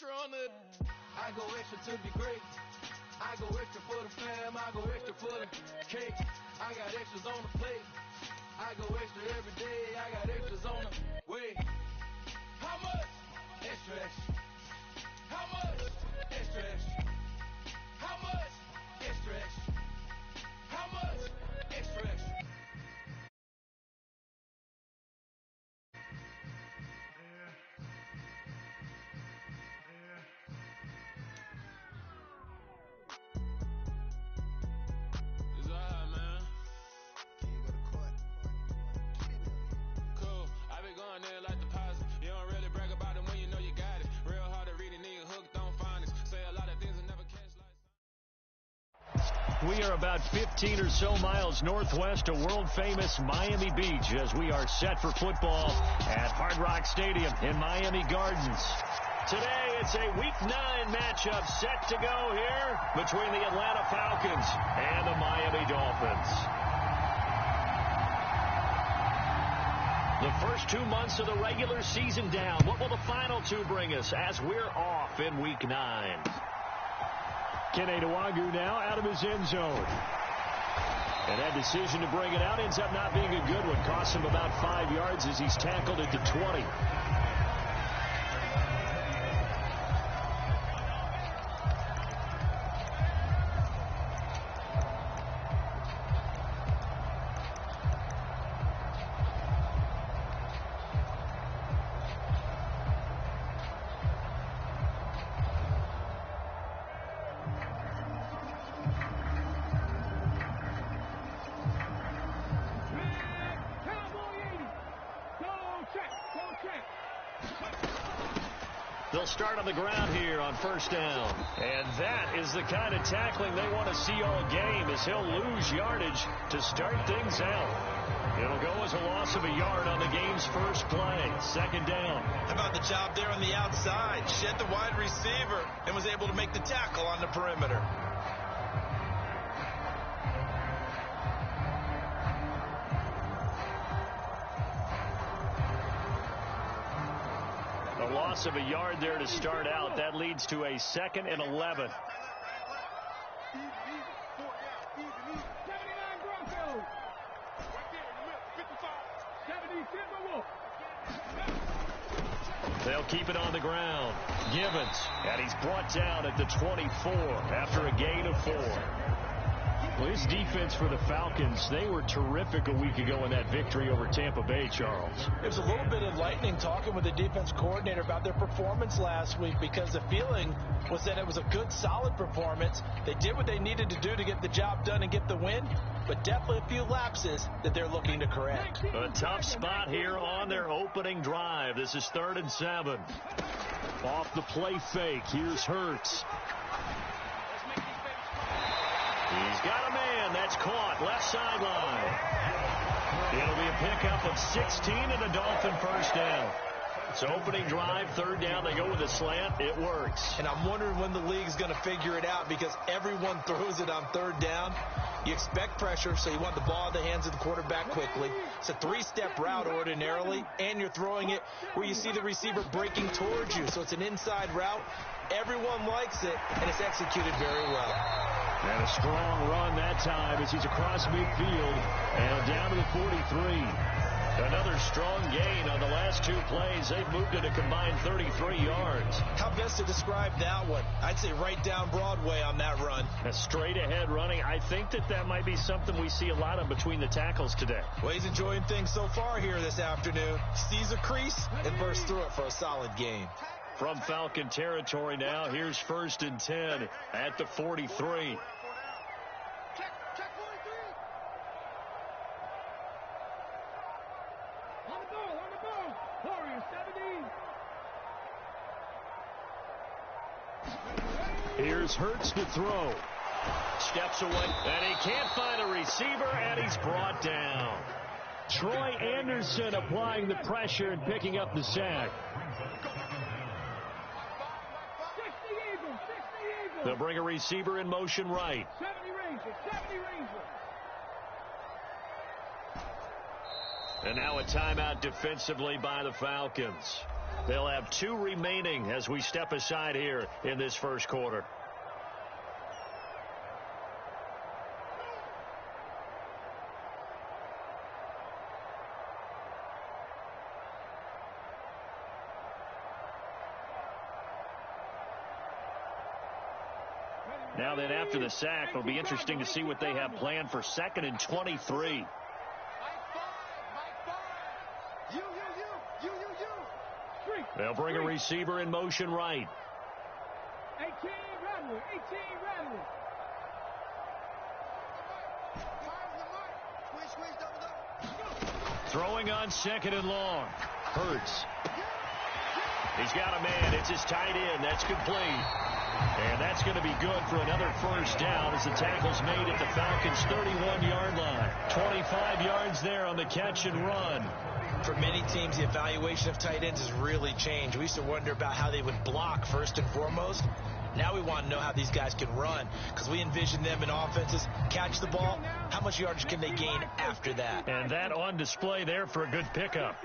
extra on the... I go extra to be great. I go extra for the fam. I go extra for the cake. I got extras on the plate. I go extra every day. I got extras on the way. How much? Extra, extra. How much? Extra, extra. How much? Extra, extra. How much? Extra, extra. We are about 15 or so miles northwest of world-famous Miami Beach as we are set for football at Hard Rock Stadium in Miami Gardens. Today, it's a Week 9 matchup set to go here between the Atlanta Falcons and the Miami Dolphins. The first 2 months of the regular season down. What will the final two bring us as we're off in Week 9? Kene Nwangwu now out of his end zone. And that decision to bring it out ends up not being a good one. Costs him about 5 yards as he's tackled at the 20. They'll start on the ground here on first down. And that is the kind of tackling they want to see all game, as he'll lose yardage to start things out. It'll go as a loss of a yard on the game's first play. Second down. How about the job there on the outside? Shed the wide receiver and was able to make the tackle on the perimeter. A loss of a yard there to start out. That leads to a 2nd and 11. They'll keep it on the ground. Gibbons, and he's brought down at the 24 after a gain of 4. Well, this defense for the Falcons, they were terrific a week ago in that victory over Tampa Bay, Charles. It was a little bit enlightening talking with the defense coordinator about their performance last week, because the feeling was that it was a good, solid performance. They did what they needed to do to get the job done and get the win, but definitely a few lapses that they're looking to correct. A tough spot here on their opening drive. This is 3rd and 7. Off the play fake, here's Hurts. He's got a man. That's caught. Left sideline. It'll be a pickup of 16 and a Dolphin first down. It's opening drive, 3rd down. They go with a slant. It works. And I'm wondering when the league's going to figure it out, because everyone throws it on 3rd down. You expect pressure, so you want the ball in the hands of the quarterback quickly. It's a 3-step route ordinarily, and you're throwing it where you see the receiver breaking towards you. So it's an inside route. Everyone likes it, and it's executed very well. And a strong run that time as he's across midfield and down to the 43. Another strong gain on the last 2 plays. They've moved it a combined 33 yards. How best to describe that one? I'd say right down Broadway on that run. A straight ahead running. I think that might be something we see a lot of between the tackles today. Well, he's enjoying things so far here this afternoon. Sees a crease and bursts through it for a solid gain. From Falcon territory now, here's 1st and 10 at the 43. Here's Hurts to throw. Steps away, and he can't find a receiver, and he's brought down. Troy Anderson applying the pressure and picking up the sack. They'll bring a receiver in motion right. And now a timeout defensively by the Falcons. They'll have 2 remaining as we step aside here in this first quarter. Now then, after the sack, it'll be interesting to see what they have planned for 2nd and 23. They'll bring a receiver in motion right. 18 Radley. Throwing on 2nd and long. Hurts. He's got a man. It's his tight end. That's complete. And that's going to be good for another first down as the tackle's made at the Falcons' 31-yard line. 25 yards there on the catch and run. For many teams, the evaluation of tight ends has really changed. We used to wonder about how they would block first and foremost. Now we want to know how these guys can run, because we envision them in offenses catch the ball. How much yardage can they gain after that? And that on display there for a good pickup.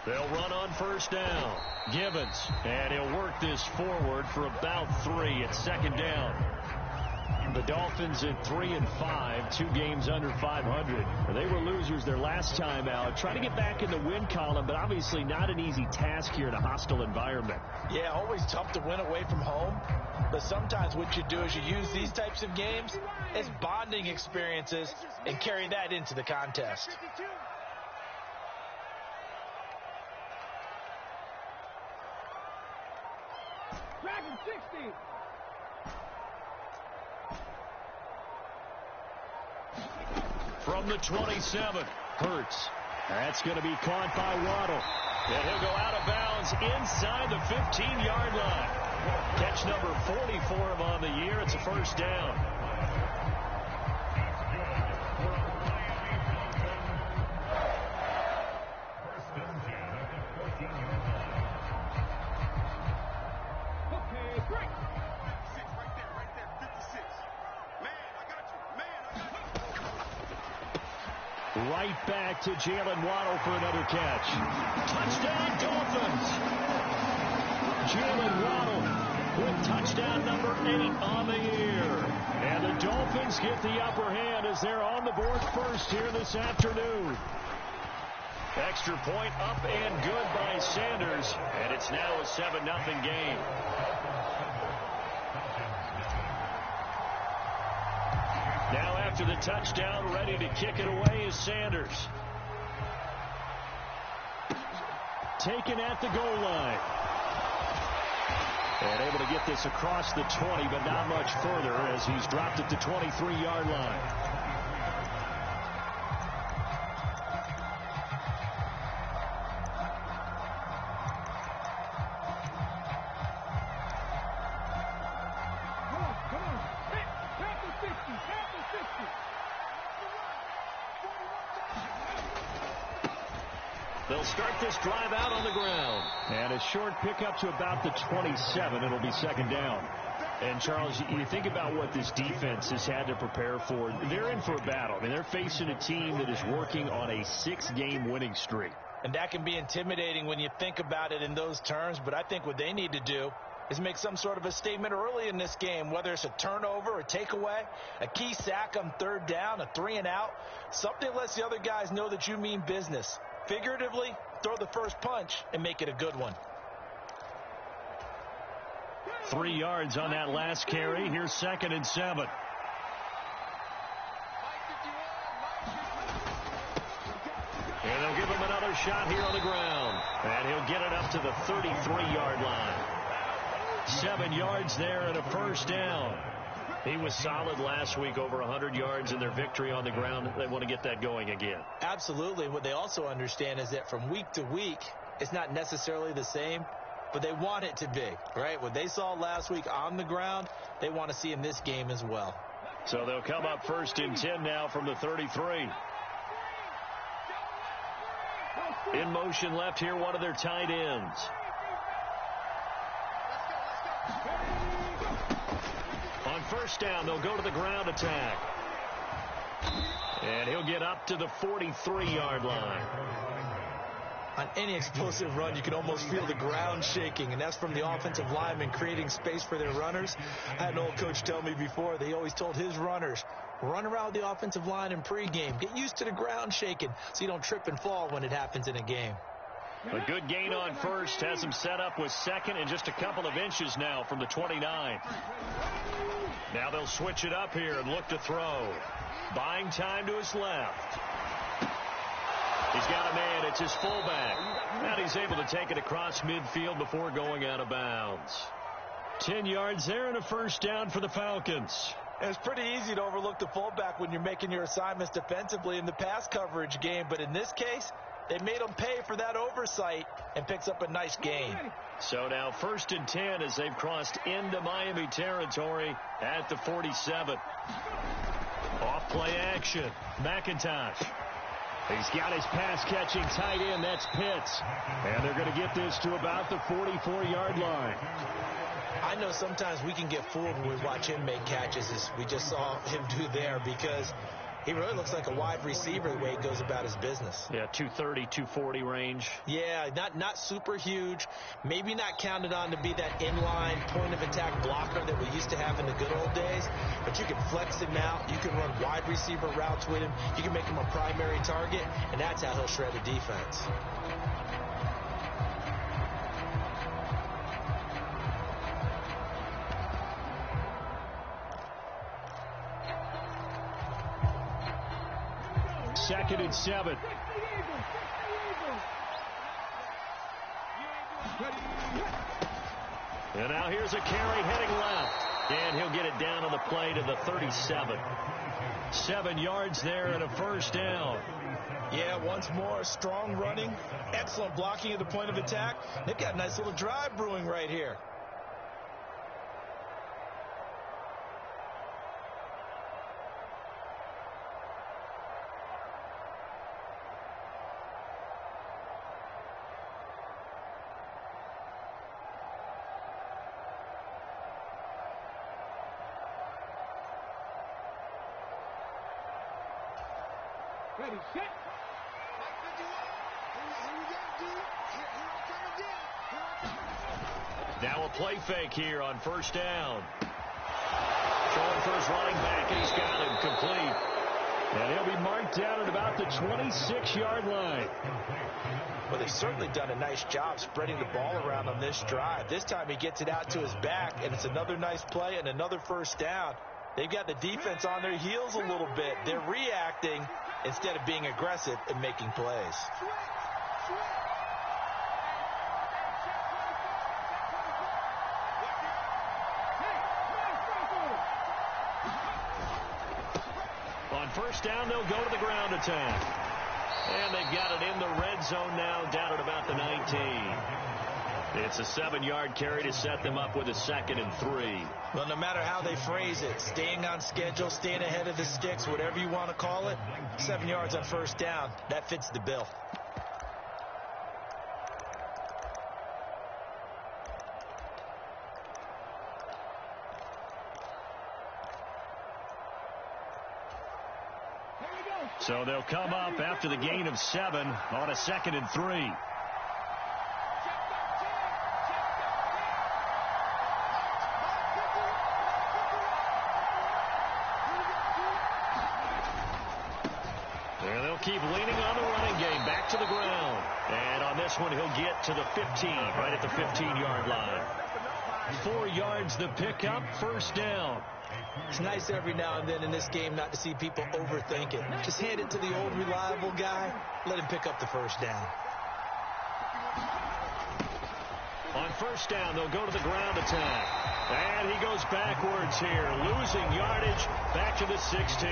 They'll run on first down. Gibbons, and he'll work this forward for about 3 at 2nd down. The Dolphins at 3-5, 2 games under 500. They were losers their last time out. Trying to get back in the win column, but obviously not an easy task here in a hostile environment. Yeah, always tough to win away from home. But sometimes what you do is you use these types of games as bonding experiences and carry that into the contest. Dragon 60. From the 27, Hurts. That's going to be caught by Waddle. And he'll go out of bounds inside the 15-yard line. Catch number 40 for him on the year. It's a first down. Right back to Jalen Waddle for another catch. Touchdown, Dolphins. Jalen Waddle with touchdown number 8 on the year. And the Dolphins get the upper hand as they're on the board first here this afternoon. Extra point up and good by Sanders. And it's now a 7-0 game. Now after the touchdown, ready to kick it away is Sanders. Taken at the goal line. And able to get this across the 20, but not much further as he's dropped at the 23-yard line. They'll start this drive out on the ground. And a short pickup to about the 27. It'll be 2nd down. And, Charles, you think about what this defense has had to prepare for. They're in for a battle. I mean, they're facing a team that is working on a 6-game winning streak. And that can be intimidating when you think about it in those terms. But I think what they need to do is make some sort of a statement early in this game, whether it's a turnover, a takeaway, a key sack on 3rd down, a 3-and-out. Something lets the other guys know that you mean business. Figuratively, throw the first punch and make it a good one. 3 yards on that last carry. Here's 2nd and 7. And they'll give him another shot here on the ground. And he'll get it up to the 33-yard line. 7 yards there and a first down. He was solid last week, over 100 yards in their victory on the ground. They want to get that going again. Absolutely. What they also understand is that from week to week, it's not necessarily the same, but they want it to be, right? What they saw last week on the ground, they want to see in this game as well. So they'll come up 1st and 10 now from the 33. In motion left here, one of their tight ends. On 1st down, they'll go to the ground attack. And he'll get up to the 43-yard line. On any explosive run, you can almost feel the ground shaking, and that's from the offensive linemen creating space for their runners. I had an old coach tell me before, they always told his runners, run around the offensive line in pregame. Get used to the ground shaking so you don't trip and fall when it happens in a game. A good gain on first has him set up with second and just a couple of inches now from the 29. Now they'll switch it up here and look to throw. Buying time to his left. He's got a man. It's his fullback. And he's able to take it across midfield before going out of bounds. 10 yards there and a first down for the Falcons. It's pretty easy to overlook the fullback when you're making your assignments defensively in the pass coverage game. But in this case, they made him pay for that oversight and picks up a nice gain. So now 1st and 10 as they've crossed into Miami territory at the 47. Off play action. McIntosh. He's got his pass-catching tight end. That's Pitts. And they're going to get this to about the 44-yard line. I know sometimes we can get fooled when we watch him make catches, as we just saw him do there, because he really looks like a wide receiver the way he goes about his business. Yeah, 230, 240 range. Yeah, not super huge. Maybe not counted on to be that inline point-of-attack blocker that we used to have in the good old days. But you can flex him out. You can run wide receiver routes with him. You can make him a primary target, and that's how he'll shred a defense. Second and 7. And now here's a carry heading left. And he'll get it down on the play to the 37. 7 yards there and a first down. Yeah, once more, strong running, excellent blocking at the point of attack. They've got a nice little drive brewing right here. Ready, set. Now a play fake here on first down. Throwing for his running back, and he's got him complete. And he'll be marked down at about the 26-yard line. Well, they've certainly done a nice job spreading the ball around on this drive. This time he gets it out to his back, and it's another nice play and another first down. They've got the defense on their heels a little bit. They're reacting instead of being aggressive and making plays. On first down, they'll go to the ground attack. And they've got it in the red zone now, down at about the 19. It's a 7-yard carry to set them up with a 2nd and 3. Well, no matter how they phrase it, staying on schedule, staying ahead of the sticks, whatever you want to call it, 7 yards on first down, that fits the bill. So they'll come up after the gain of 7 on a 2nd and 3. Keep leaning on the running game. Back to the ground. And on this one, he'll get to the 15, right at the 15-yard line. 4 yards the pickup, first down. It's nice every now and then in this game not to see people overthink it. Just hand it to the old reliable guy. Let him pick up the first down. On first down, they'll go to the ground attack. And he goes backwards here, losing yardage back to the 16.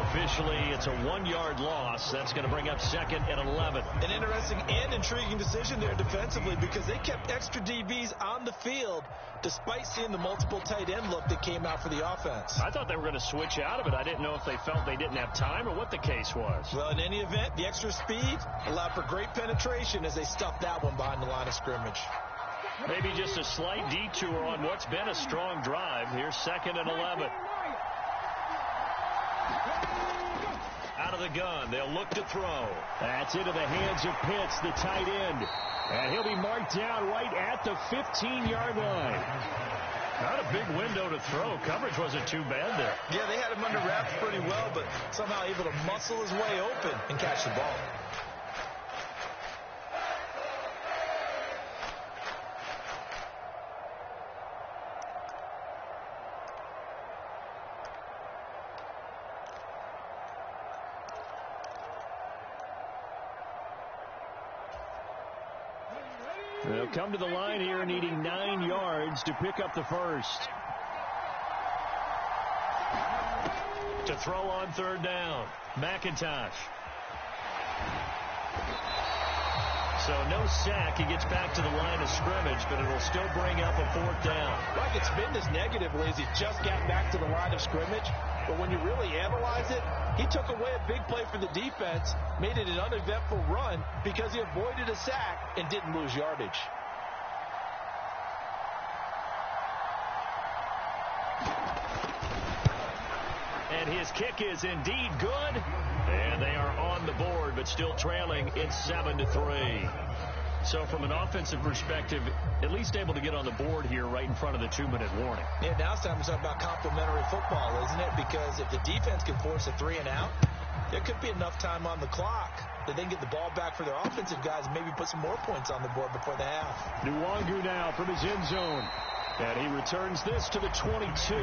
Officially, it's a 1-yard loss. That's going to bring up 2nd and 11. An interesting and intriguing decision there defensively, because they kept extra DBs on the field despite seeing the multiple tight end look that came out for the offense. I thought they were going to switch out of it. I didn't know if they felt they didn't have time or what the case was. Well, in any event, the extra speed allowed for great penetration as they stuffed that one behind the line of scrimmage. Maybe just a slight detour on what's been a strong drive. Here's 2nd and 11. Out of the gun, they'll look to throw. That's into the hands of Pitts, the tight end. And he'll be marked down right at the 15-yard line. Not a big window to throw. Coverage wasn't too bad there. Yeah, they had him under wraps pretty well, but somehow able to muscle his way open and catch the ball. They'll come to the line here needing 9 yards to pick up the first. To throw on third down, McIntosh. So no sack. He gets back to the line of scrimmage, but it'll still bring up a fourth down. Like it's been this negatively as he just got back to the line of scrimmage. But when you really analyze it, he took away a big play for the defense, made it an uneventful run because he avoided a sack and didn't lose yardage. And his kick is indeed good. And they are on the board, but still trailing. It's 7-3. So from an offensive perspective, at least able to get on the board here right in front of the 2-minute warning. Yeah, now it's time to talk about complementary football, isn't it? Because if the defense can force a 3 and out, there could be enough time on the clock that they can get the ball back for their offensive guys and maybe put some more points on the board before the half. Nwangu now from his end zone. And he returns this to the 22.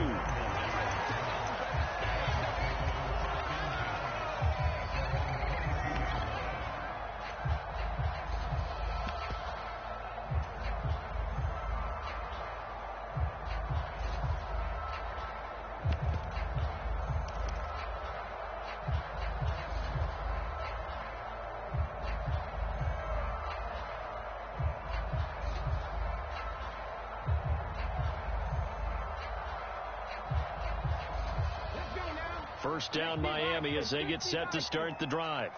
First down Miami as they get set to start the drive.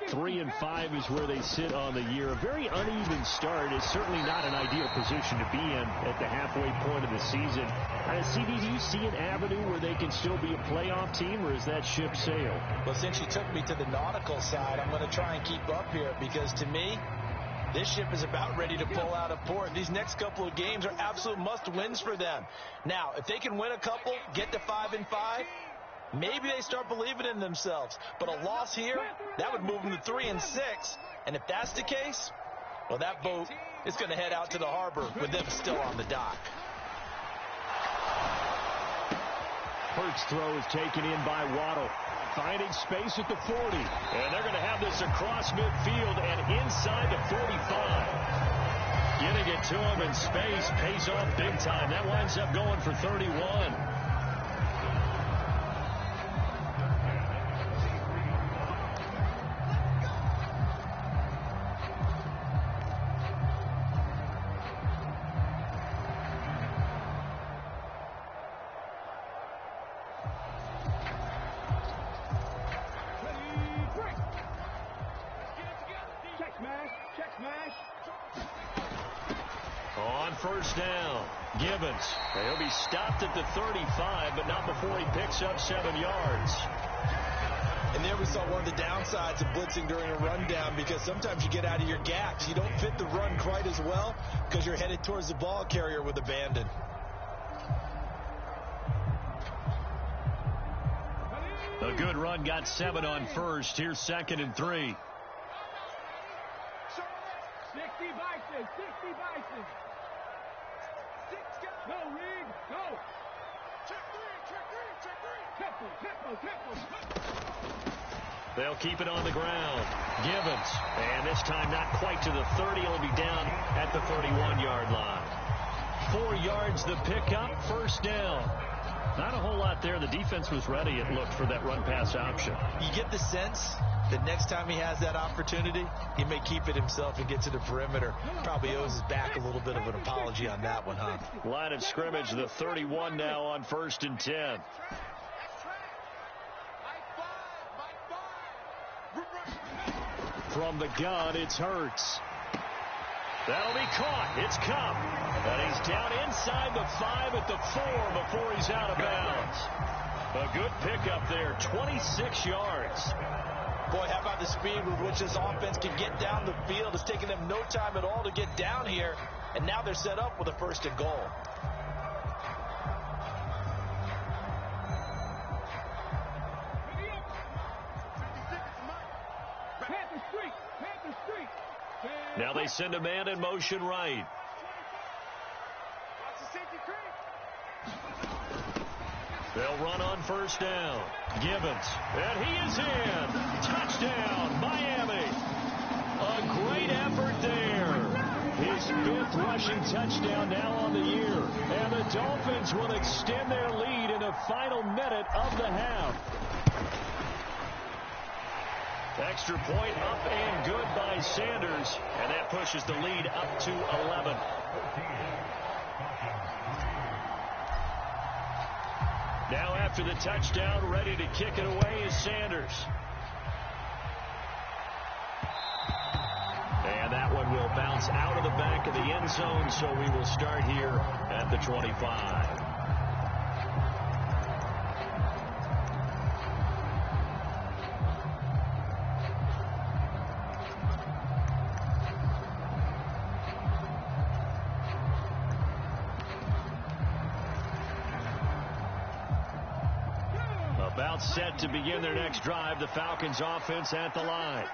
3 and 5 is where they sit on the year. A very uneven start is certainly not an ideal position to be in at the halfway point of the season. CD, do you see an avenue where they can still be a playoff team, or is that ship sailed? Well, since you took me to the nautical side, I'm going to try and keep up here because to me, this ship is about ready to pull out of port. These next couple of games are absolute must-wins for them. Now, if they can win a couple, get to 5 and 5, maybe they start believing in themselves. But a loss here, that would move them to 3 and 6. And if that's the case, well, that boat is going to head out to the harbor with them still on the dock. Hurts throw is taken in by Waddle. Finding space at the 40. And they're going to have this across midfield and inside the 45. Getting it to him in space pays off big time. That winds up going for 31. On first down, Gibbons. He'll be stopped at the 35, but not before he picks up 7 yards. And there we saw one of the downsides of blitzing during a rundown because sometimes you get out of your gaps. You don't fit the run quite as well because you're headed towards the ball carrier with abandon. A good run got 7 on first. Here's 2nd and 3. 60 Bison, 60 Bison. Go, Reed, go. Check three. They'll keep it on the ground. Gibbons. And this time not quite to the 30. He'll be down at the 31-yard line. 4 yards the pickup. First down. Not a whole lot there. The defense was ready, it looked, for that run-pass option. You get the sense that next time he has that opportunity, he may keep it himself and get to the perimeter. Probably owes his back a little bit of an apology on that one, huh? Line of scrimmage, the 31 now on 1st and 10. From the gun, it's Hurts. That'll be caught. It's Cup. And he's down inside the 5 at the 4 before he's out of bounds. A good pickup there, 26 yards. Boy, how about the speed with which this offense can get down the field? It's taken them no time at all to get down here, and now they're set up with a 1st and goal. Now they send a man in motion right. They'll run on 1st down. Gibbons, and he is in. Touchdown, Miami. A great effort there. His 5th rushing touchdown now on the year. And the Dolphins will extend their lead in the final minute of the half. Extra point up and good by Sanders. And that pushes the lead up to 11. Now after the touchdown, ready to kick it away is Sanders. And that one will bounce out of the back of the end zone, so we will start here at the 25. About set to begin their next drive, the Falcons offense at the line.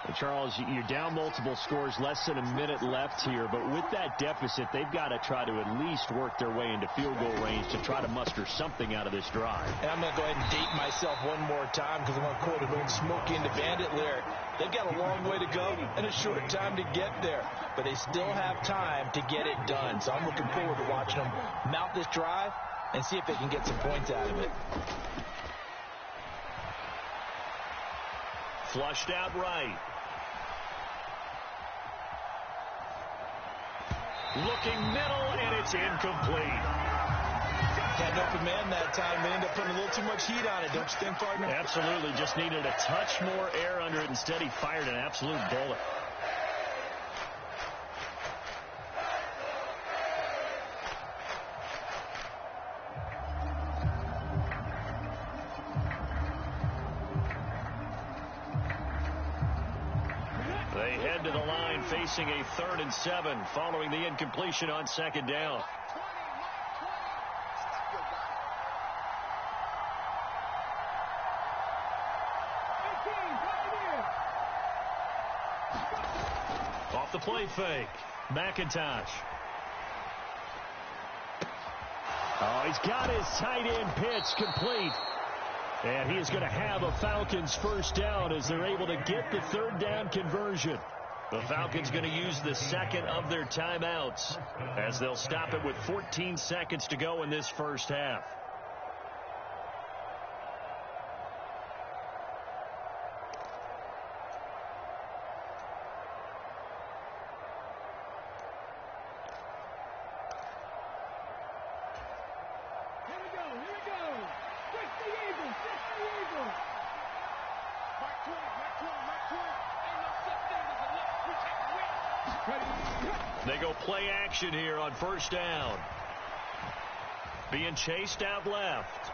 And Charles, you're down multiple scores, less than a minute left here, but with that deficit, they've got to try to at least work their way into field goal range to try to muster something out of this drive. And I'm going to go ahead and date myself one more time because I'm going to quote an old Smokey and the Bandit lyric. They've got a long way to go and a short time to get there, but they still have time to get it done. So I'm looking forward to watching them mount this drive and see if they can get some points out of it. Flushed out right. Looking middle, and it's incomplete. Had an open man that time. They ended up putting a little too much heat on it, don't you think, partner? Absolutely. Just needed a touch more air under it. Instead, he fired an absolute bullet. They head to the line facing a 3rd and 7 following the incompletion on 2nd down. Off the play fake. McIntosh. Oh, he's got his tight end pitch complete. And he is going to have a Falcons 1st down as they're able to get the 3rd down conversion. The Falcons going to use the 2nd of their timeouts as they'll stop it with 14 seconds to go in this 1st half. They go play action here on 1st down. Being chased out left.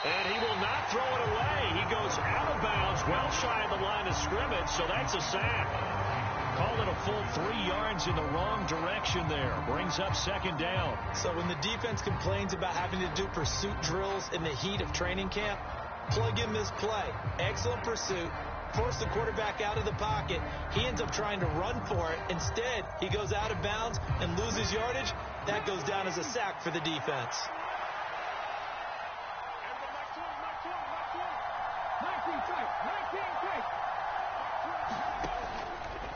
And he will not throw it away. He goes out of bounds, well shy of the line of scrimmage, so that's a sack. Call it a full 3 yards in the wrong direction there. Brings up 2nd down. So when the defense complains about having to do pursuit drills in the heat of training camp, plug in this play. Excellent pursuit. Force the quarterback out of the pocket. He ends up trying to run for it. Instead, he goes out of bounds and loses yardage. That goes down as a sack for the defense.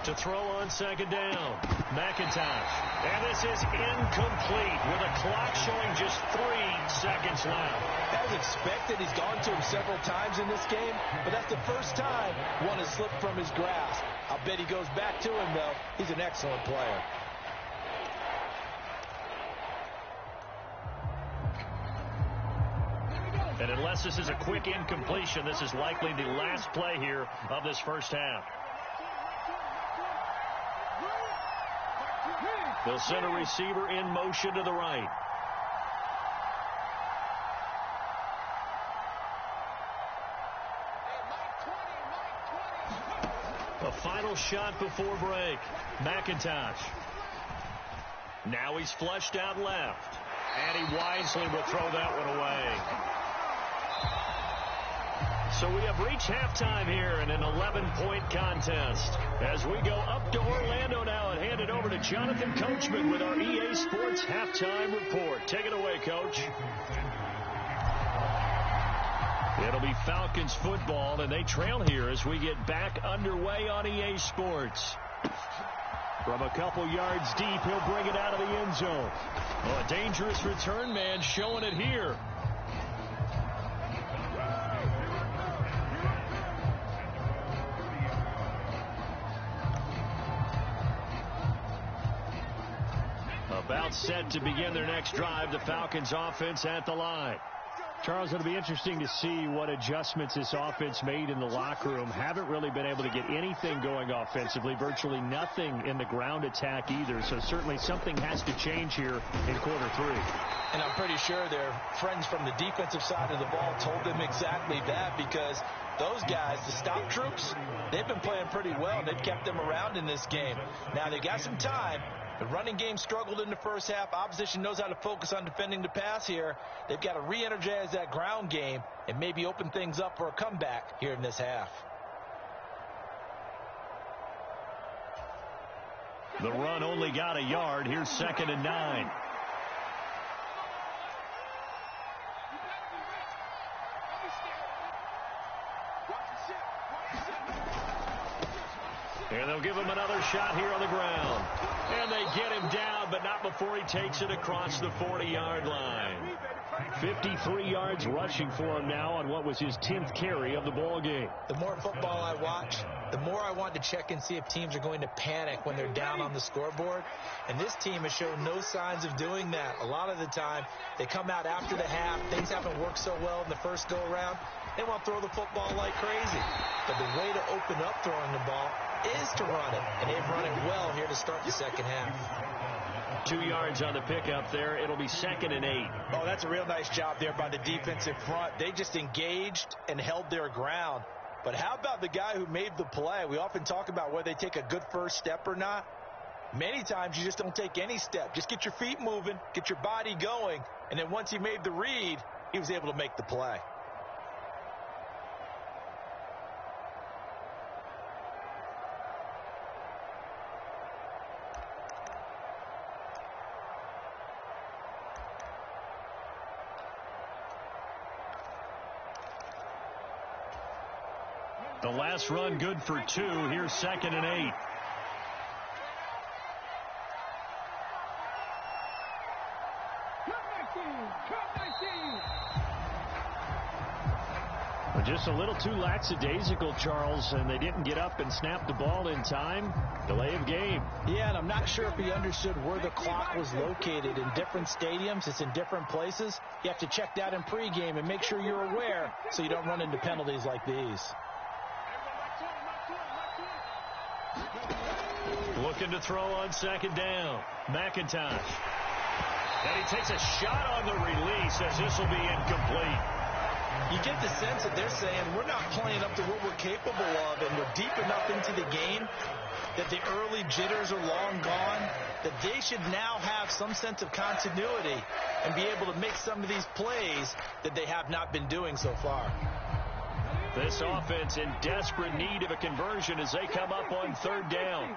To throw on 2nd down, McIntosh. And this is incomplete with a clock showing just 3 seconds left. That was expected. He's gone to him several times in this game, but that's the first time one has slipped from his grasp. I'll bet he goes back to him, though. He's an excellent player. And unless this is a quick incompletion, this is likely the last play here of this 1st half. They'll send a receiver in motion to the right. A final shot before break. McIntosh. Now he's flushed out left. And he wisely will throw that one away. So we have reached halftime here in an 11-point contest. As we go up to Orlando now and hand it over to Jonathan Coachman with our EA Sports Halftime Report. Take it away, Coach. It'll be Falcons football, and they trail here as we get back underway on EA Sports. From a couple yards deep, he'll bring it out of the end zone. Oh, a dangerous return man showing it here. About set to begin their next drive, the Falcons offense at the line. Charles, it'll be interesting to see what adjustments this offense made in the locker room. Haven't really been able to get anything going offensively, virtually nothing in the ground attack either. So certainly something has to change here in quarter three. And I'm pretty sure their friends from the defensive side of the ball told them exactly that, because those guys, the stop troops, they've been playing pretty well. They've kept them around in this game. Now they got some time. The running game struggled in the first half. Opposition knows how to focus on defending the pass here. They've got to re-energize that ground game and maybe open things up for a comeback here in this half. The run only got a yard. Here's 2nd and 9. And they'll give him another shot here on the ground. And they get him down, but not before he takes it across the 40-yard line. 53 yards rushing for him now on what was his 10th carry of the ball game. The more football I watch, the more I want to check and see if teams are going to panic when they're down on the scoreboard. And this team has shown no signs of doing that. A lot of the time, they come out after the half. Things haven't worked so well in the first go-around. They want to throw the football like crazy. But the way to open up throwing the ball is to run it. And they've run it well here to start the second half. 2 yards on the pickup there. It'll be 2nd and 8. Oh, that's a real nice job there by the defensive front. They just engaged and held their ground. But how about the guy who made the play? We often talk about whether they take a good first step or not. Many times you just don't take any step. Just get your feet moving, get your body going, and then once he made the read, he was able to make the play. The last run good for 2. Here's 2nd and 8. Just a little too lackadaisical, Charles, and they didn't get up and snap the ball in time. Delay of game. Yeah, and I'm not sure if he understood where the clock was located. In different stadiums, it's in different places. You have to check that in pregame and make sure you're aware so you don't run into penalties like these. Looking to throw on 2nd down. McIntosh. And he takes a shot on the release as this will be incomplete. You get the sense that they're saying we're not playing up to what we're capable of, and we're deep enough into the game that the early jitters are long gone, that they should now have some sense of continuity and be able to make some of these plays that they have not been doing so far. This offense in desperate need of a conversion as they come up on 3rd down.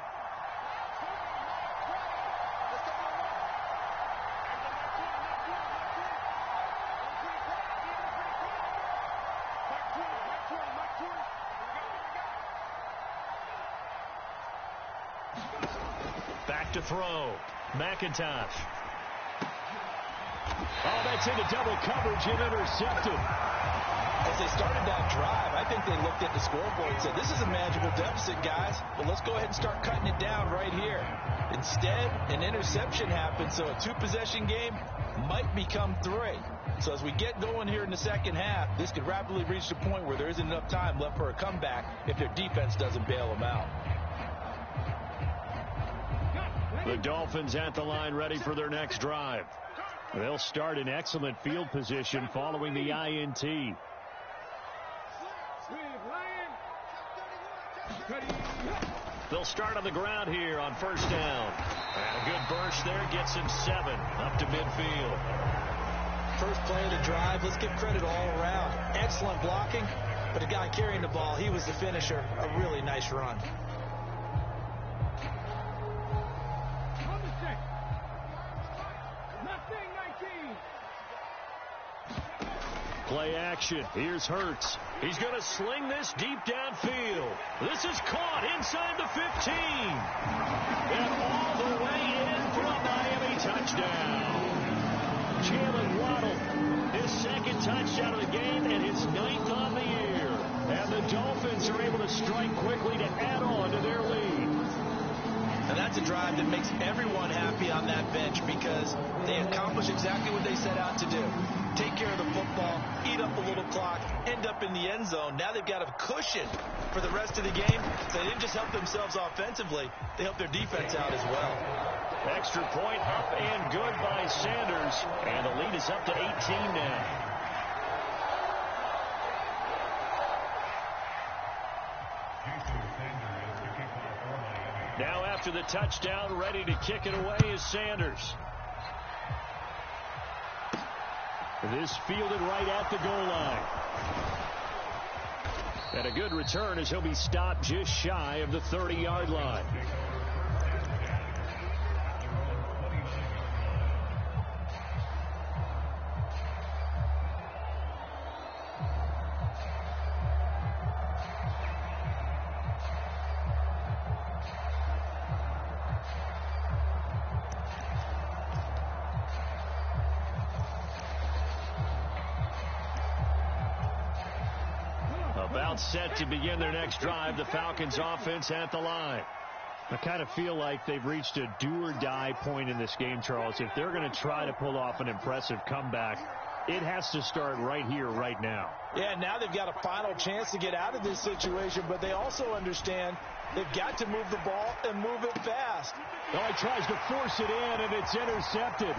Back to throw. McIntosh. Oh, that's into double coverage and intercepted. As they started that drive, I think they looked at the scoreboard and said, this is a manageable deficit, guys. Well, let's go ahead and start cutting it down right here. Instead, an interception happened, so a 2-possession game might become 3. So as we get going here in the second half, this could rapidly reach the point where there isn't enough time left for a comeback if their defense doesn't bail them out. The Dolphins at the line ready for their next drive. They'll start in excellent field position following the INT. They'll start on the ground here on first down. And a good burst there gets him 7 up to midfield. First play of the drive, let's give credit all around. Excellent blocking, but the guy carrying the ball, he was the finisher. A really nice run. Play action. Here's Hurts. He's going to sling this deep downfield. This is caught inside the 15. And all the way in for a Miami touchdown. Jalen Waddle, his second touchdown of the game and his 9th on the year. And the Dolphins are able to strike quickly to add on to their lead. And that's a drive that makes everyone happy on that bench because they accomplished exactly what they set out to do. Take care of the football, eat up a little clock, end up in the end zone. Now they've got a cushion for the rest of the game. So they didn't just help themselves offensively, they helped their defense out as well. Extra point up and good by Sanders. And the lead is up to 18 now. Now after the touchdown, ready to kick it away is Sanders. This fielded right at the goal line. And a good return as he'll be stopped just shy of the 30-yard line. About set to begin their next drive, the Falcons offense at the line. I kind of feel like they've reached a do-or-die point in this game, Charles. If they're going to try to pull off an impressive comeback, it has to start right here, right now. Yeah, now they've got a final chance to get out of this situation, but they also understand they've got to move the ball and move it fast. Oh, he tries to force it in, and it's intercepted.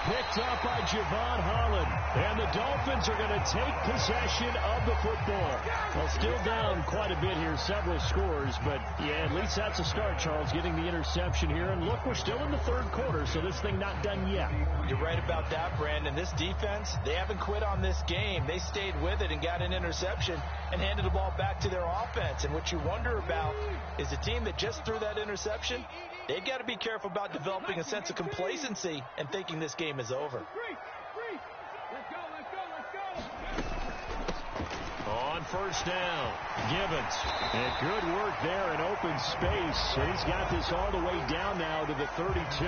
Picked up by Javon Holland. And the Dolphins are going to take possession of the football. Well, still down quite a bit here, several scores. But, yeah, at least that's a start, Charles, getting the interception here. And, look, we're still in the third quarter, so this thing not done yet. You're right about that, Brandon. This defense, they haven't quit on this game. They stayed with it and got an interception and handed the ball back to their offense. And what you wonder about is the team that just threw that interception, they've got to be careful about developing a sense of complacency and thinking this game is over. On first down, Gibbons. And good work there in open space. And he's got this all the way down now to the 32.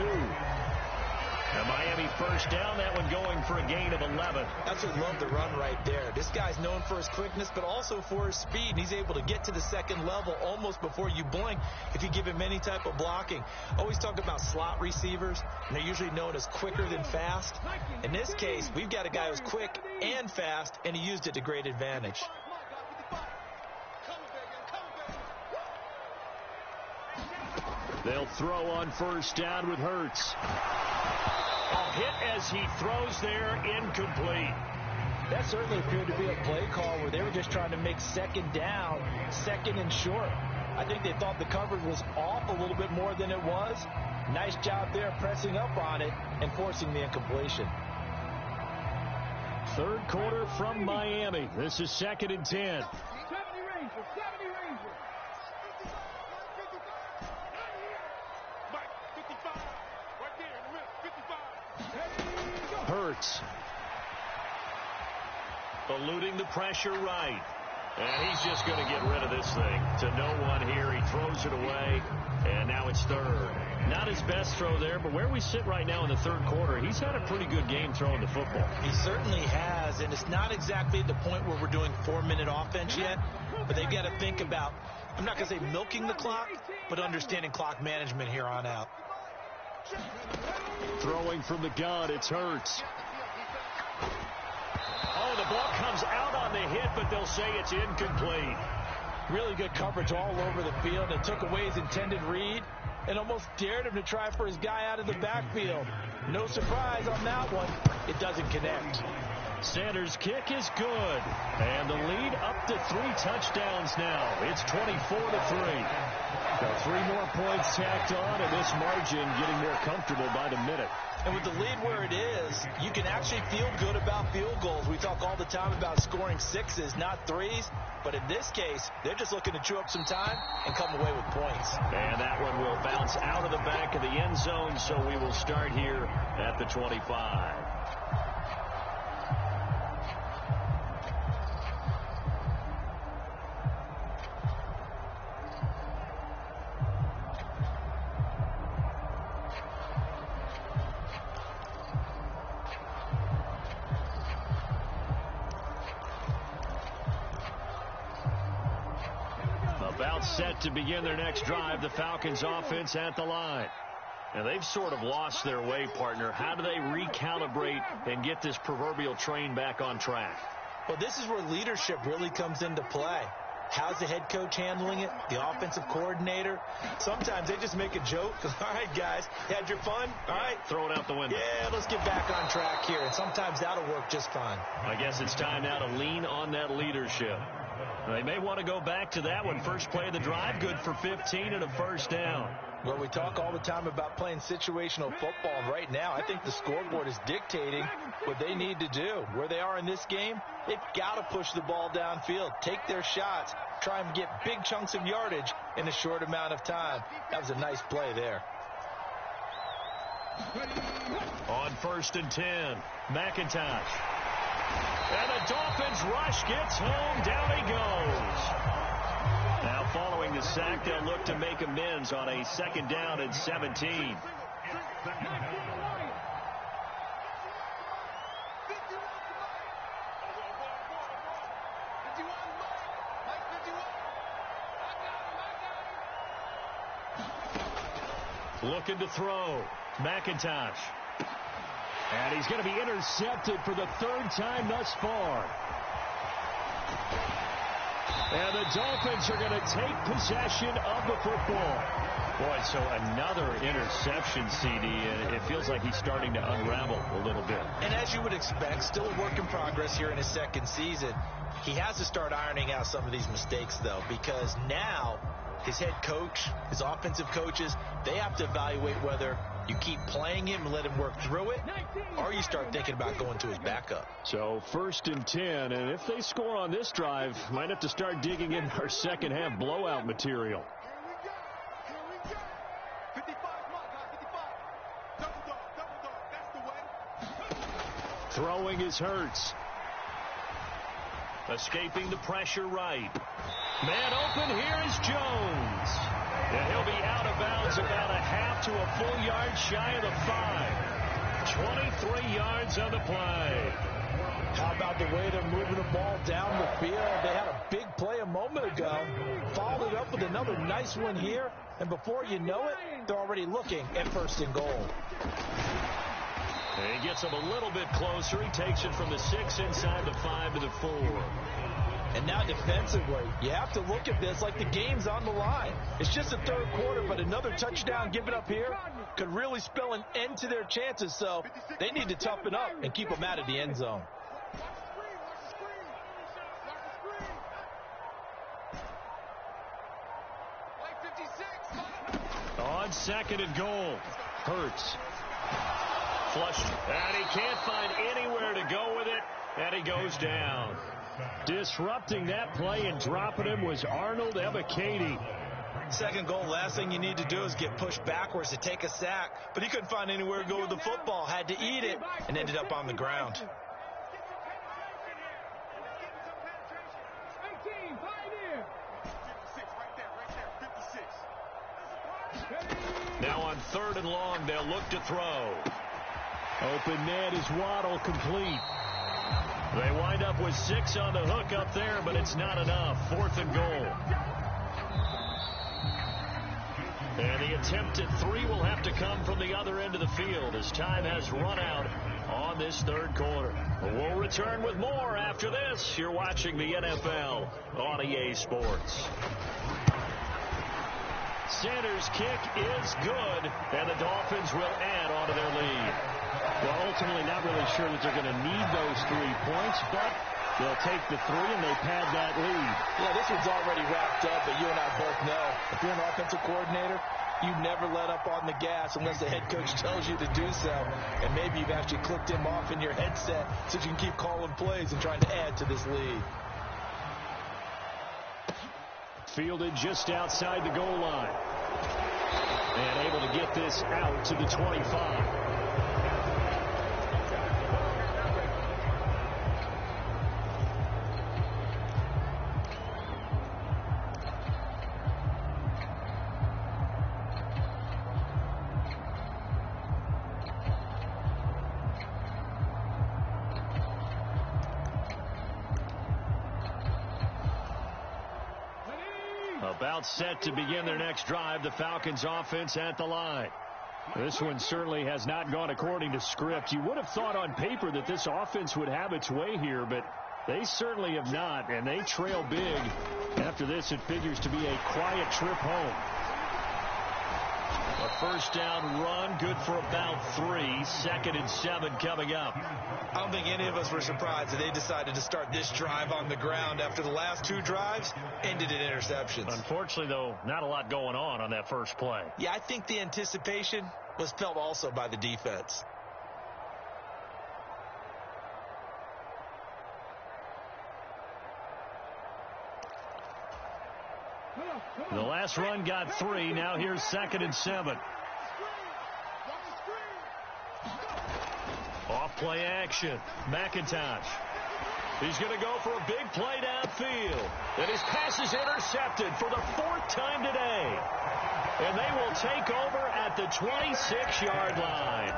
The Miami first down, that one going for a gain of 11. That's what love the run right there. This guy's known for his quickness, but also for his speed. And he's able to get to the second level almost before you blink if you give him any type of blocking. Always talk about slot receivers, and they're usually known as quicker than fast. In this case, we've got a guy who's quick and fast, and he used it to great advantage. They'll throw on first down with Hurts. A hit as he throws there, incomplete. That certainly appeared to be a play call where they were just trying to make second down, second and short. I think they thought the coverage was off a little bit more than it was. Nice job there pressing up on it and forcing the incompletion. Third quarter from Miami. This is 2nd and 10. 70 Rangers, 70 Rangers. Hurts. Eluding the pressure right. And he's just going to get rid of this thing to no one here. He throws it away, and now it's third. Not his best throw there, but where we sit right now in the third quarter, he's had a pretty good game throwing the football. He certainly has, and it's not exactly at the point where we're doing 4-minute offense yet, but they've got to think about, I'm not going to say milking the clock, but understanding clock management here on out. Throwing from the gun, it's Hurts. Oh, the ball comes out on the hit, but they'll say it's incomplete. Really good coverage all over the field. It took away his intended read, and almost dared him to try for his guy out of the backfield. No surprise on that one. It doesn't connect. Sanders' kick is good. And the lead up to 3 touchdowns now. It's 24-3. So 3 more points tacked on, and this margin getting more comfortable by the minute. And with the lead where it is, you can actually feel good about field goals. We talk all the time about scoring 6s, not 3s. But in this case, they're just looking to chew up some time and come away with points. And that one will bounce out of the back of the end zone, so we will start here at the 25. About set to begin their next drive, the Falcons offense at the line. And they've sort of lost their way, partner. How do they recalibrate and get this proverbial train back on track? Well, this is where leadership really comes into play. How's the head coach handling it? The offensive coordinator? Sometimes they just make a joke. All right, guys, had your fun? All right. Throw it out the window. Yeah, let's get back on track here. And sometimes that'll work just fine. I guess it's time now to lean on that leadership. They may want to go back to that one. First play of the drive, good for 15 and a first down. Well, we talk all the time about playing situational football, and right now I think the scoreboard is dictating what they need to do. Where they are in this game, they've got to push the ball downfield, take their shots, try and get big chunks of yardage in a short amount of time. That was a nice play there. On 1st and 10, McIntosh. And the Dolphins rush gets home. Down he goes. Now following the sack, they'll look to make amends on a 2nd down and 17. Looking to throw. McIntosh. And he's going to be intercepted for the 3rd time thus far. And the Dolphins are going to take possession of the football. Boy, so another interception, CD, and it feels like he's starting to unravel a little bit. And as you would expect, still a work in progress here in his 2nd season. He has to start ironing out some of these mistakes, though, because now his head coach, his offensive coaches, they have to evaluate whether you keep playing him and let him work through it, or you start thinking about going to his backup. So 1st and 10, and if they score on this drive, might have to start digging in our 2nd half blowout material. Throwing is Hurts. Escaping the pressure right. Man open, here is Jones. And he'll be out of bounds about a half to a full yard shy of the 5. 23 yards on the play. How about the way they're moving the ball down the field? They had a big play a moment ago. Followed up with another nice one here. And before you know it, they're already looking at 1st and goal. And he gets him a little bit closer. He takes it from the 6 inside the 5 to the 4. And now defensively, you have to look at this like the game's on the line. It's just the 3rd quarter, but another touchdown given up here could really spell an end to their chances. So they need to toughen up and keep them out of the end zone. On 2nd and goal, Hurts. Flushed, and he can't find anywhere to go with it, and he goes down. Disrupting that play and dropping him was Arnold Ebiketie. 2nd goal, last thing you need to do is get pushed backwards to take a sack, but he couldn't find anywhere to go with the football, had to eat it, and ended up on the ground. Now on 3rd and long, they'll look to throw. Open man is Waddle, complete. They wind up with 6 on the hook up there, but it's not enough. 4th and goal. And the attempt at 3 will have to come from the other end of the field as time has run out on this 3rd quarter. We'll return with more after this. You're watching the NFL on EA Sports. Sanders' kick is good, and the Dolphins will add on to their lead. Well, ultimately, not really sure that they're going to need those 3 points, but they'll take the 3 and they pad that lead. Yeah, this one's already wrapped up, but you and I both know if you're an offensive coordinator, you never let up on the gas unless the head coach tells you to do so. And maybe you've actually clicked him off in your headset so you can keep calling plays and trying to add to this lead. Fielded just outside the goal line. And able to get this out to the 25. About set to begin their next drive, the Falcons offense at the line. This one certainly has not gone according to script. You would have thought on paper that this offense would have its way here, but they certainly have not, and they trail big. After this, it figures to be a quiet trip home. A first down run, good for about 3. 2nd and 7 coming up. I don't think any of us were surprised that they decided to start this drive on the ground after the last 2 drives ended in interceptions. Unfortunately, though, not a lot going on that first play. Yeah, I think the anticipation was felt also by the defense. The last run got 3. Now here's 2nd and 7. Off play action. McIntosh. He's going to go for a big play downfield. And his pass is intercepted for the 4th time today. And they will take over at the 26-yard line.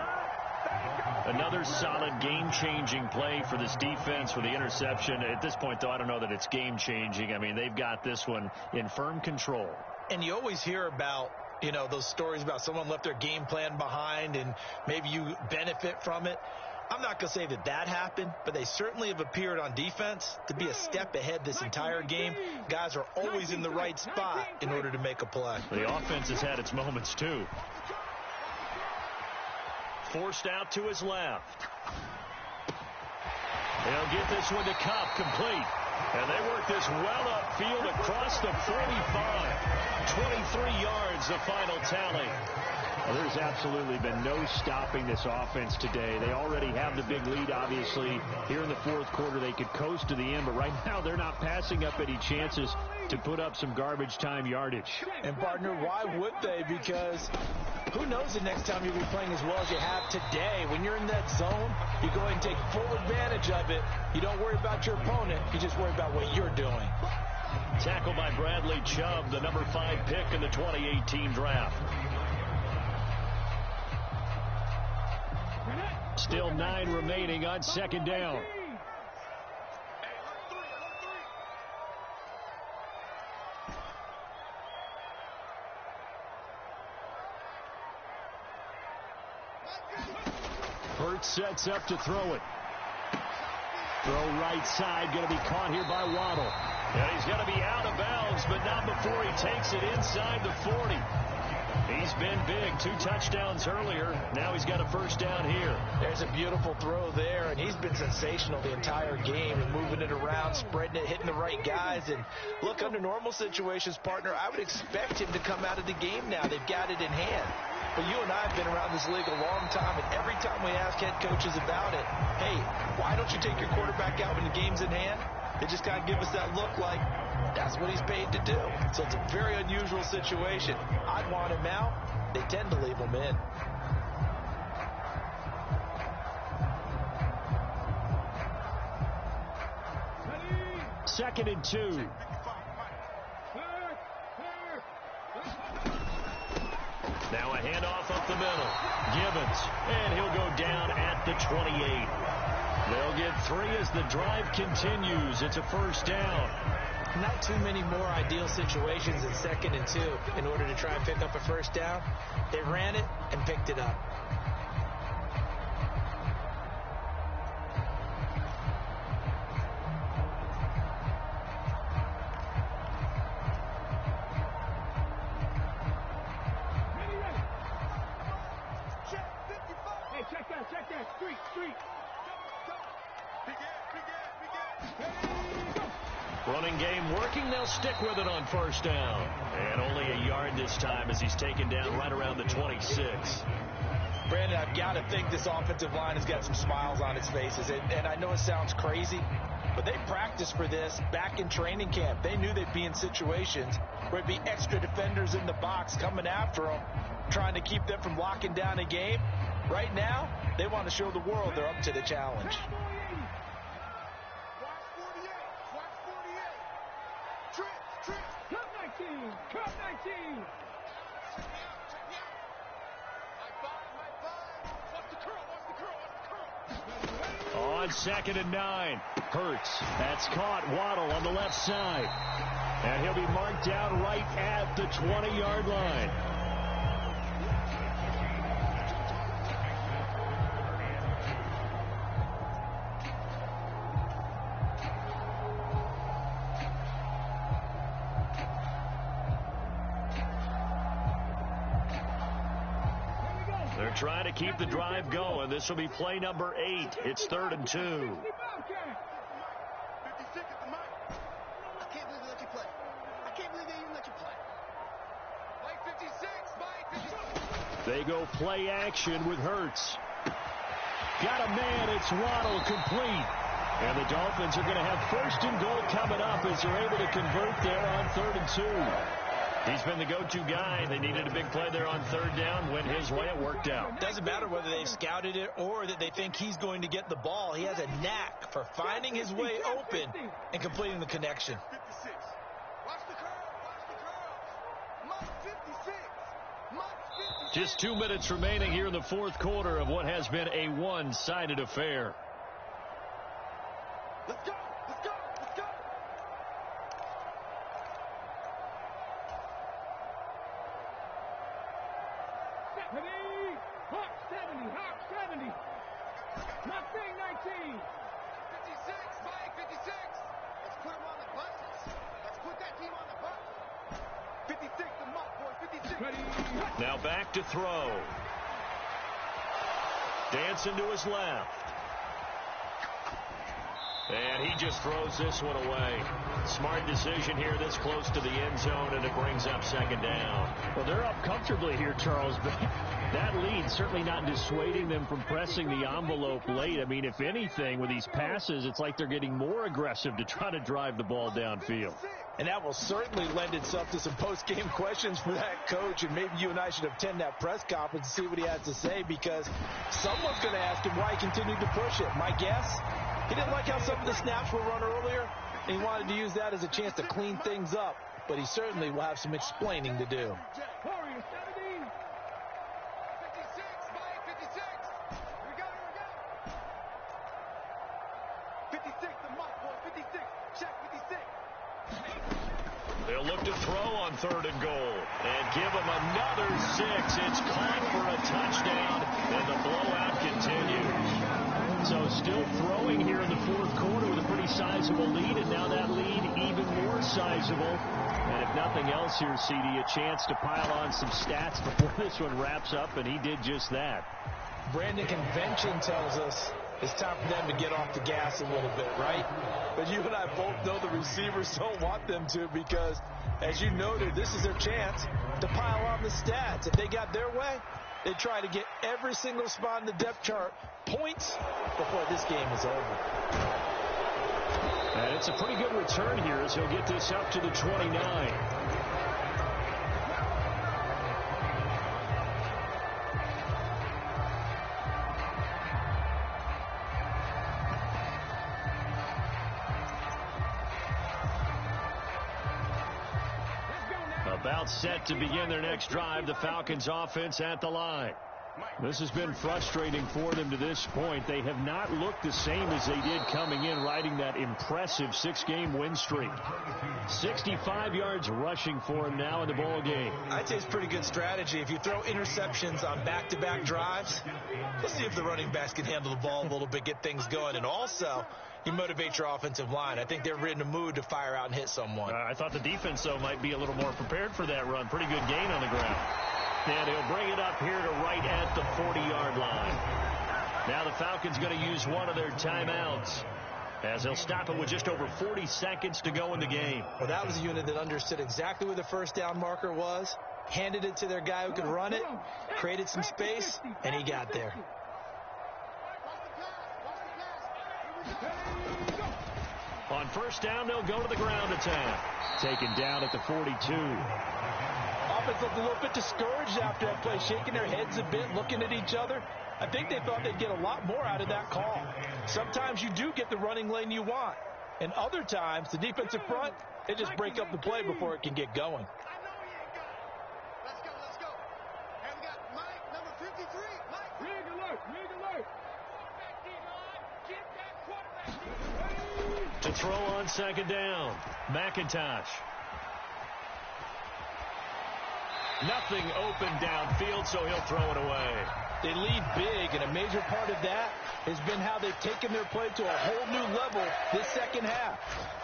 Another solid game-changing play for this defense for the interception. At this point, though, I don't know that it's game-changing. I mean, they've got this one in firm control. And you always hear about, you know, those stories about someone left their game plan behind and maybe you benefit from it. I'm not going to say that that happened, but they certainly have appeared on defense to be a step ahead this entire game. Guys are always in the right spot in order to make a play. The offense has had its moments, too. Forced out to his left. They'll get this one to Cup, complete. And they work this well upfield across the 45. 23 yards, the final tally. Well, there's absolutely been no stopping this offense today. They already have the big lead, obviously. Here in the 4th quarter, they could coast to the end, but right now they're not passing up any chances to put up some garbage time yardage. And, partner, why would they? Because who knows the next time you'll be playing as well as you have today. When you're in that zone, you go ahead and take full advantage of it. You don't worry about your opponent. You just worry about what you're doing. Tackled by Bradley Chubb, the number 5 pick in the 2018 draft. Still 9 remaining on 2nd down. Hurts sets up to throw it. Throw right side, going to be caught here by Waddle. And he's going to be out of bounds, but not before he takes it inside the 40. He's been big. 2 touchdowns earlier. Now he's got a first down here. There's a beautiful throw there, and he's been sensational the entire game and moving it around, spreading it, hitting the right guys. And look, under normal situations, partner, I would expect him to come out of the game now. They've got it in hand. But you and I have been around this league a long time, and every time we ask head coaches about it, hey, why don't you take your quarterback out when the game's in hand? They just kind of give us that look like that's what he's paid to do. So it's a very unusual situation. I'd want him out. They tend to leave him in. Second and 2. Now a handoff up the middle. Gibbons, and he'll go down at the 28. They'll get 3 as the drive continues. It's a first down. Not too many more ideal situations in 2nd and 2 in order to try and pick up a first down. They ran it and picked it up. Running game working. They'll stick with it on first down. And only a yard this time as he's taken down right around the 26. Brandon, I've got to think this offensive line has got some smiles on its faces. And I know it sounds crazy, but they practiced for this back in training camp. They knew they'd be in situations where it'd be extra defenders in the box coming after them, trying to keep them from locking down a game. Right now, they want to show the world they're up to the challenge. Cut 19. On 2nd and 9. Hurts. That's caught. Waddle on the left side. And he'll be marked down right at the 20-yard line. They're trying to keep the drive going. This will be play number 8. It's 3rd and 2. Cut. I can't believe they let you play. I can't believe they even let you play. Mike 56, Mike 56. They go play action with Hurts. Got a man. It's Waddle complete. And the Dolphins are going to have 1st and goal coming up as they're able to convert there on 3rd and 2. He's been the go-to guy. They needed a big play there on 3rd down. Went his way. It worked out. Doesn't matter whether they've scouted it or that they think he's going to get the ball. He has a knack for finding his way open and completing the connection. 56. Watch the curl. Watch the curl. Mike 56. Just 2 minutes remaining here in the 4th quarter of what has been a one-sided affair. Let's go. Let's go. Let's go. Hawk 70. Hawk 70. Mustang 19. 56, Mike 56. Let's put him on the bus. Let's put that team on the bus. 56 the muck, boy. 56. Now back to throw. Dancing to his left. And he just throws this one away. Smart decision here this close to the end zone, and it brings up 2nd down. Well, they're up comfortably here, Charles, but that lead certainly not dissuading them from pressing the envelope late. I mean, if anything, with these passes, it's like they're getting more aggressive to try to drive the ball downfield. And that will certainly lend itself to some post-game questions for that coach, and maybe you and I should attend that press conference and see what he has to say, because someone's going to ask him why he continued to push it. My guess, he didn't like how some of the snaps were run earlier, and he wanted to use that as a chance to clean things up, but he certainly will have some explaining to do. Warrior 70. 56, Mike 56. We got it. 56 the muck, boy. 56. Check 56. They'll look to throw on 3rd and goal and give him another 6. It's caught for a touchdown, and the blowout continues. So still throwing here in the 4th quarter with a pretty sizable lead, and now that lead even more sizable. And if nothing else here, CD, a chance to pile on some stats before this one wraps up, and he did just that. Brandon, convention tells us it's time for them to get off the gas a little bit, right? But you and I both know the receivers don't want them to, because, as you noted, this is their chance to pile on the stats. If they got their way, they try to get every single spot in the depth chart points before this game is over. And it's a pretty good return here as he'll get this up to the 29. About set to begin their next drive, the Falcons offense at the line. This has been frustrating for them to this point. They have not looked the same as they did coming in, riding that impressive 6-game win streak. 65 yards rushing for him now in the ball game. I'd say it's pretty good strategy. If you throw interceptions on back-to-back drives, let's see if the running backs can handle the ball a little bit, get things going. And also, you motivate your offensive line. I think they're in a mood to fire out and hit someone. I thought the defense, though, might be a little more prepared for that run. Pretty good gain on the ground. And he'll bring it up here to right at the 40-yard line. Now the Falcons going to use one of their timeouts, as they'll stop it with just over 40 seconds to go in the game. Well, that was a unit that understood exactly where the first down marker was, handed it to their guy who could run it, created some space, and he got there. On first down, they'll go to the ground attack. Taken down at the 42. Offense looked a little bit discouraged after that play, shaking their heads a bit, looking at each other. I think they thought they'd get a lot more out of that call. Sometimes you do get the running lane you want. And other times, the defensive front, they just break up the play before it can get going. Let's go. And we got Mike, number 53. Mike. Rig alert. To throw on second down, McIntosh. Nothing open downfield, so he'll throw it away. They lead big, and a major part of that has been how they've taken their play to a whole new level this second half.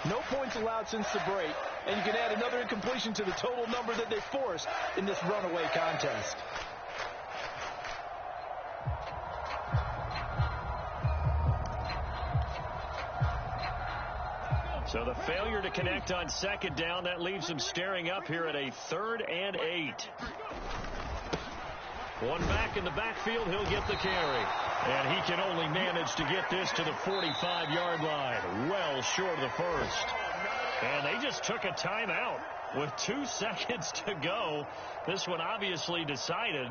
No points allowed since the break, and you can add another incompletion to the total number that they forced in this runaway contest. So the failure to connect on second down, that leaves them staring up here at a 3rd and 8. One back in the backfield, he'll get the carry. And he can only manage to get this to the 45-yard line, well short of the first. And they just took a timeout with 2 seconds to go. This one obviously decided.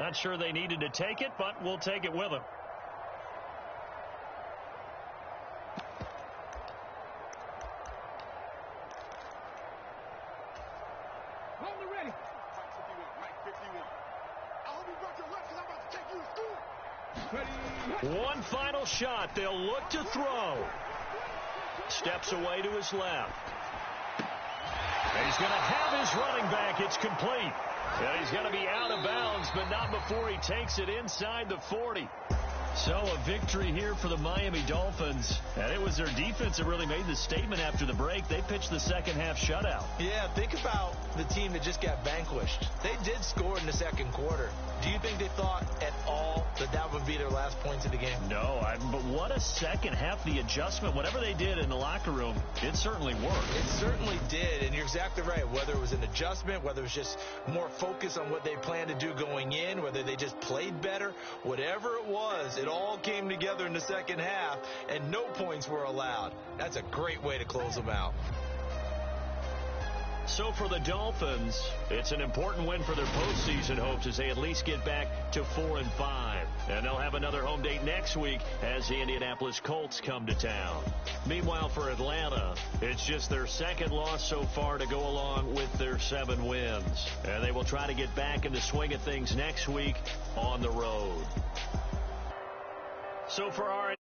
Not sure they needed to take it, but we'll take it with them. One final shot. They'll look to throw. Steps away to his left. He's going to have his running back. It's complete. And he's going to be out of bounds, but not before he takes it inside the 40. So a victory here for the Miami Dolphins. And it was their defense that really made the statement after the break. They pitched the second half shutout. Yeah, think about the team that just got vanquished. They did score in the second quarter. Do you think they thought at all that that would be their last points of the game? No, but what a second half. The adjustment, whatever they did in the locker room, it certainly worked. It certainly did, and you're exactly right. Whether it was an adjustment, whether it was just more focus on what they planned to do going in, whether they just played better, whatever it was, it all came together in the second half, and no points were allowed. That's a great way to close them out. So for the Dolphins, it's an important win for their postseason hopes as they at least get back to 4-5. And they'll have another home date next week as the Indianapolis Colts come to town. Meanwhile, for Atlanta, it's just their second loss so far to go along with their 7 wins. And they will try to get back in the swing of things next week on the road. So for our